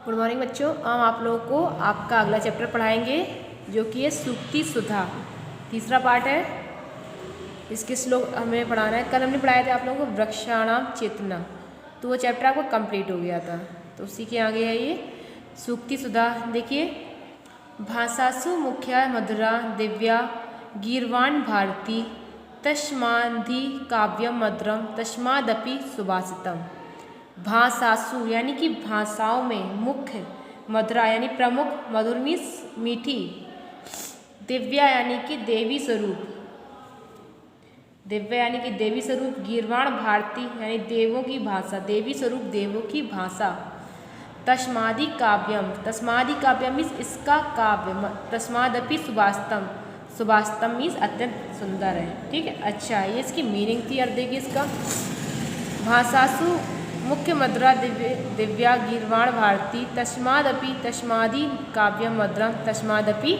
Good morning बच्चों। हम आप लोगों को आपका अगला चैप्टर पढ़ाएंगे जो कि है सूक्ति सुधा, तीसरा पार्ट है। इसके श्लोक हमें पढ़ाना है। कल हमने पढ़ाया था आप लोगों को वृक्षाणाम चेतना, तो वो चैप्टर आपका कंप्लीट हो गया था, तो उसी के आगे है ये सूक्ति सुधा। देखिए, भाषासु मुख्या मधुरा दिव्या गीर्वाण भारती तस्मादि काव्यम मधुरम तस्मादपि सुभाषितम। भाषासु यानी कि भाषाओं में, मुख्य मधुरा यानी प्रमुख, मधुर मीन्स मीठी, दिव्या यानी कि देवी स्वरूप, दिव्या यानी कि देवी स्वरूप, गीर्वाण भारती यानी देवों की भाषा, देवी स्वरूप देवों की भाषा, तस्मादि काव्यम, तस्मादि काव्यम मीन्स इसका काव्य, तस्मादपि सुभाषितम, सुभाषितम मीन्स अत्यंत सुंदर है। ठीक है, अच्छा ये इसकी मीनिंग थी। और देखिए इसका, भाषासु मुख्य मधुरा दिव्या गीर्वाण भारती तस्मादपि, तस्मादि काव्यम मधुरम तस्मादपि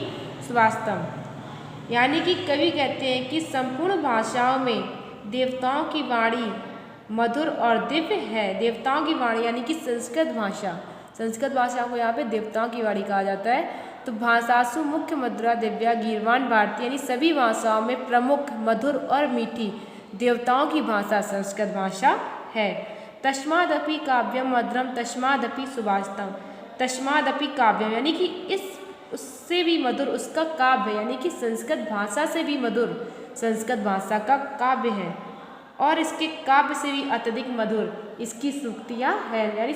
सुभाषितम। यानी कि कवि कहते हैं कि संपूर्ण भाषाओं में देवताओं की वाणी मधुर और दिव्य है। देवताओं की वाणी यानी कि संस्कृत भाषा, संस्कृत भाषा को यहाँ पे देवताओं की वाणी कहा जाता है। तो भाषासु मुख्य मधुरा दिव्या गीर्वाण भारती यानी सभी भाषाओं में प्रमुख, मधुर और मीठी देवताओं की भाषा संस्कृत भाषा है। तस्मादपि काव्यम मधुरम तस्मादपि सुभाषितम, तस्मादपि काव्यम यानी कि इस उससे भी मधुर उसका काव्य, यानी कि संस्कृत भाषा से भी मधुर संस्कृत भाषा का काव्य है, और इसके काव्य से भी अत्यधिक मधुर इसकी सूक्तियाँ है, यानी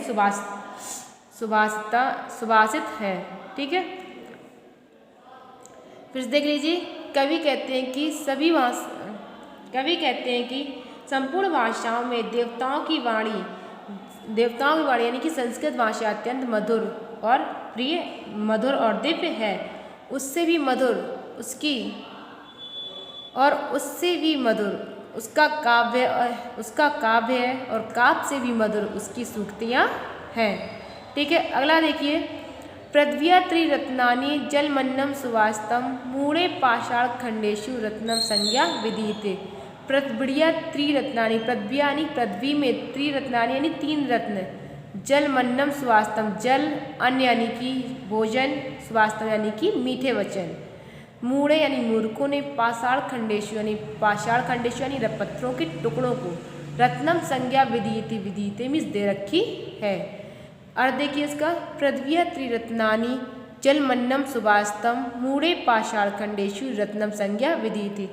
सुभाषित है। ठीक है, फिर देख लीजिए, कवि कहते हैं कि संपूर्ण भाषाओं में देवताओं की वाणी यानी कि संस्कृत भाषा अत्यंत मधुर और प्रिय, मधुर और दिव्य है। उससे भी मधुर उसकी, और उससे भी मधुर उसका काव्य है, और काव्य से भी मधुर उसकी सूक्तियाँ हैं। ठीक है, अगला देखिए, पृथ्व्या त्रिरत्नानि जलमन्नम सुभाषितम मूढ़े पाषाण खंडेषु रत्नम संज्ञा विधीयते। पृथ्व्या त्रिरत्नानि, पृथ्वी यानी पृथ्वी में, त्रिरत्नानि यानी तीन रत्न, जलमन्नम सुभाषितम जल, अन्न यानी कि भोजन, सुभाषितम यानी कि मीठे वचन, मूढ़े यानी मूर्खों ने, पाषाण खंडेशु यानी पत्थरों के टुकड़ों को, रत्नम संज्ञा विधीयते, विधीयते मीन्स दे रखी है। और देखिए इसका, पृथ्व्या त्रिरत्नानि जलमन्नम सुभाषितम मूढ़े पाषाण खंडेशु रत्नम संज्ञा विधीयते।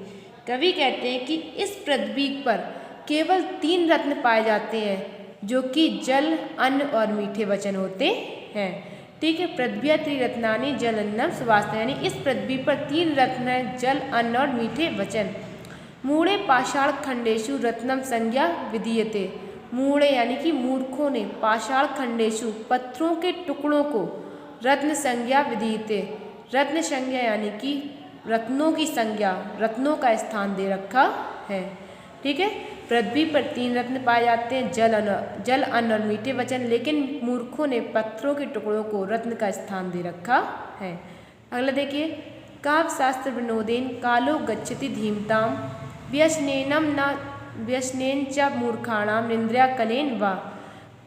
कवि कहते हैं कि इस पृथ्वी पर केवल तीन रत्न पाए जाते हैं जो कि जल, अन्न और मीठे वचन होते हैं। ठीक है, पृथ्व्या त्रिरत्नानि जल अन्नम सुभाषितम यानी इस पृथ्वी पर तीन रत्न हैं, जल, अन्न और मीठे वचन। मूढ़े पाषाण खंडेशु रत्नम संज्ञा विधीयते, मूढ़े यानी कि मूर्खों ने, पाषाण खंडेशु पत्थरों के टुकड़ों को, रत्न संज्ञा विधीयते, रत्न संज्ञा यानी कि रत्नों की संज्ञा, रत्नों का स्थान दे रखा है। ठीक है, पृथ्वी पर तीन रत्न पाए जाते हैं, जल, अन्न और मीठे वचन, लेकिन मूर्खों ने पत्थरों के टुकड़ों को रत्न का स्थान दे रखा है। अगला देखिए, काव्य शास्त्र विनोदेन कालो गच्छति धीमताम व्यसनेन च मूर्खाणाम निंद्रिया कलेन वा।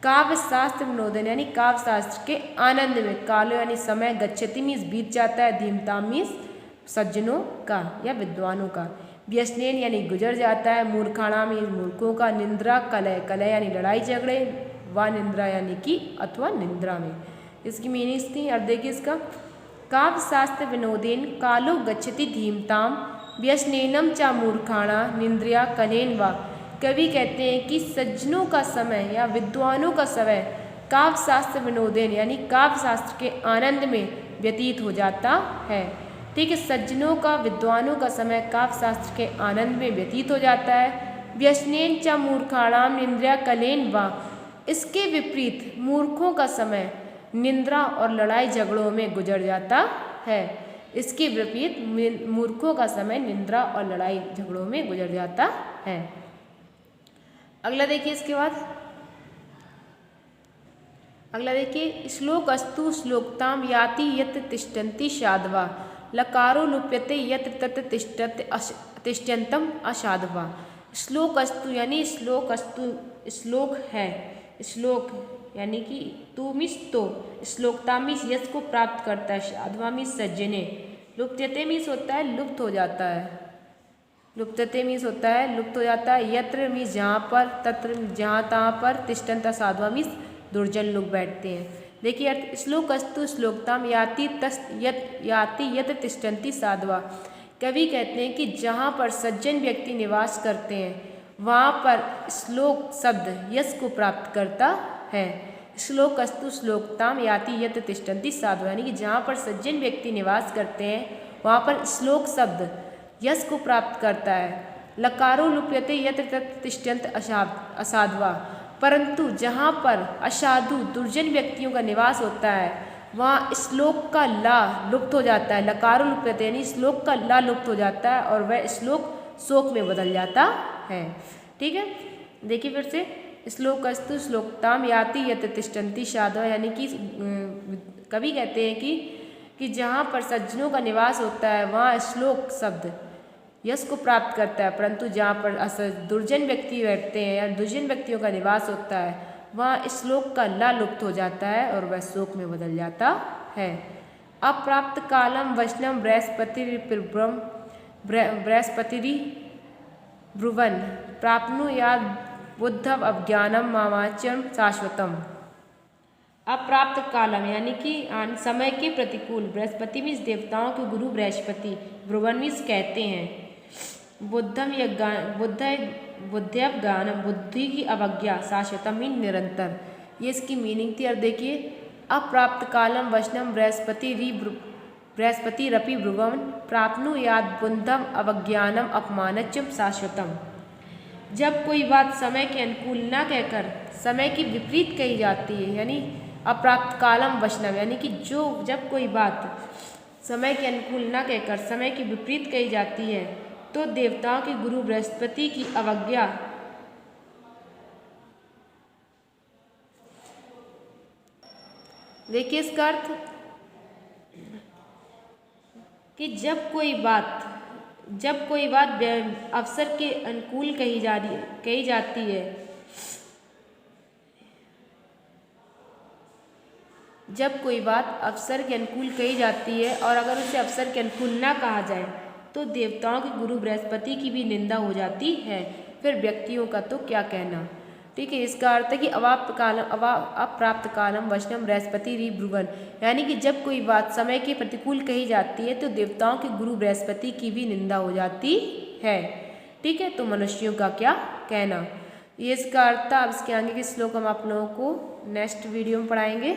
काव्य शास्त्र विनोदन यानी काव्य शास्त्र के आनंद में, कालो यानी समय, गच्छति मीन्स बीत जाता है, धीमताम मीन्स सज्जनों का या विद्वानों का, व्यसनेन यानी गुजर जाता है, मूर्खाणाम यानी मूर्खों का, निंद्रा कलय, कलय यानी लड़ाई झगड़े, व निंद्रा यानी कि अथवा निंद्रा में, इसकी मीनिंग्स थी। अब देखिए इसका, काव्य शास्त्र विनोदेन कालो गच्छति धीमताम व्यसनेनम च मूर्खाणा निंद्रिया कलेन वा। कवि कहते हैं कि सज्जनों का समय या विद्वानों का समय काव्य शास्त्र विनोदेन यानी काव्य शास्त्र के आनंद में व्यतीत हो जाता है। ठीक है, सज्जनों का, विद्वानों का समय काव्य शास्त्र के आनंद में व्यतीत हो जाता है। व्यसनेन च मूर्खाणाम निंद्रिया कलेन वा, इसके विपरीत मूर्खों का समय निंद्रा और लड़ाई झगड़ों में गुजर जाता है। इसके विपरीत मूर्खों का समय निंद्रा और लड़ाई झगड़ों में गुजर जाता है। अगला देखिए इसके बाद, अगला देखिए, श्लोकस्तु श्लोकताम याति यत् तिष्ठन्ति साधवा लकारो लुप्यते यत्र तत्र तिष्ठन्तं असाधवा। श्लोकस्तु यानी श्लोक है, श्लोक यानी कि तू मीन्स तो, श्लोकता मीन्स यश को प्राप्त करता है, साधवा मीन्स सज्जने, लुप्यते मीन्स होता है लुप्त हो जाता है, लुप्यते मीन्स होता है लुप्त हो जाता है, यत्र मीन्स जहाँ पर, तत्र जहाँ तहाँ पर, तिष्ठन्ता साधवा मीन्स दुर्जन लोग बैठते हैं। देखिए अर्थ, श्लोकस्तु श्लोकताम याति तस् यत याति यत तिष्ठन्ति साधवा। कवि कहते हैं कि जहाँ पर सज्जन व्यक्ति निवास करते हैं वहाँ पर श्लोक शब्द यश को प्राप्त करता है। श्लोकस्तु श्लोकताम याति यत तिष्ठन्ति साधवा, यानी कि जहाँ पर सज्जन व्यक्ति निवास करते हैं वहाँ पर श्लोक शब्द यश को प्राप्त करता है। लकारो लुप्यते यत्र तत्र तिष्ठन्त असाधवा, परंतु जहाँ पर असाधु दुर्जन व्यक्तियों का निवास होता है वहाँ श्लोक का ला लुप्त हो जाता है। लकारो लुप्यते यानी श्लोक का ला लुप्त हो जाता है और वह श्लोक शोक में बदल जाता है। ठीक है, देखिए फिर से, श्लोकस्तु श्लोकताम याति यत तिष्ठन्ति साधवा, यानी कि कवि कहते हैं कि जहाँ पर सज्जनों का निवास होता है वहाँ श्लोक शब्द यश को प्राप्त करता है, परंतु जहाँ पर दुर्जन व्यक्ति बैठते हैं या दुर्जन व्यक्तियों का निवास होता है वहाँ श्लोक का ला लुप्त हो जाता है और वह शोक में बदल जाता है। अप्राप्त कालम वैष्णव बृहस्पतिरी ब्रुवन प्राप्नुयाद बुद्धव अज्ञानम मामाचम शाश्वतम। अप्राप्त कालम यानी कि समय के प्रतिकूल, बृहस्पति मीन्स देवताओं के गुरु बृहस्पति, ब्रुवन मीन्स कहते हैं, बुद्धम बुद्धयव ज्ञानम बुद्धि की अवज्ञा, शाश्वतम मीन निरंतर। ये इसकी मीनिंग थी। और देखिए, अप्राप्त कालम वैष्णव बृहस्पति रपि ब्रुवन प्राप्नुयाद बुद्धम अवज्ञानम अपमानच्चम शाश्वतम। जब कोई बात समय के अनुकूल न कहकर समय की विपरीत कही जाती है, यानी अप्राप्त कालम वैष्णव, यानी कि जब कोई बात समय के अनुकूल न कहकर समय की विपरीत कही जाती है तो देवताओं के गुरु बृहस्पति की अवज्ञा देखिए इसका अर्थ कि जब कोई बात अवसर के अनुकूल कही जाती है, जब कोई बात अवसर के अनुकूल कही जाती है और अगर उसे अवसर के अनुकूल ना कहा जाए तो देवताओं के गुरु बृहस्पति की भी निंदा हो जाती है, फिर व्यक्तियों का तो क्या कहना। ठीक है, इसका अर्थ है कि अप्राप्त कालम वैष्णव बृहस्पति री ब्रुवन, यानी कि जब कोई बात समय के प्रतिकूल कही जाती है तो देवताओं के गुरु बृहस्पति की भी निंदा हो जाती है। ठीक है, तो मनुष्यों का क्या कहना, ये इसका अर्थ था। अब इसके आगे के श्लोक हम आप लोगों को नेक्स्ट वीडियो में पढ़ाएंगे।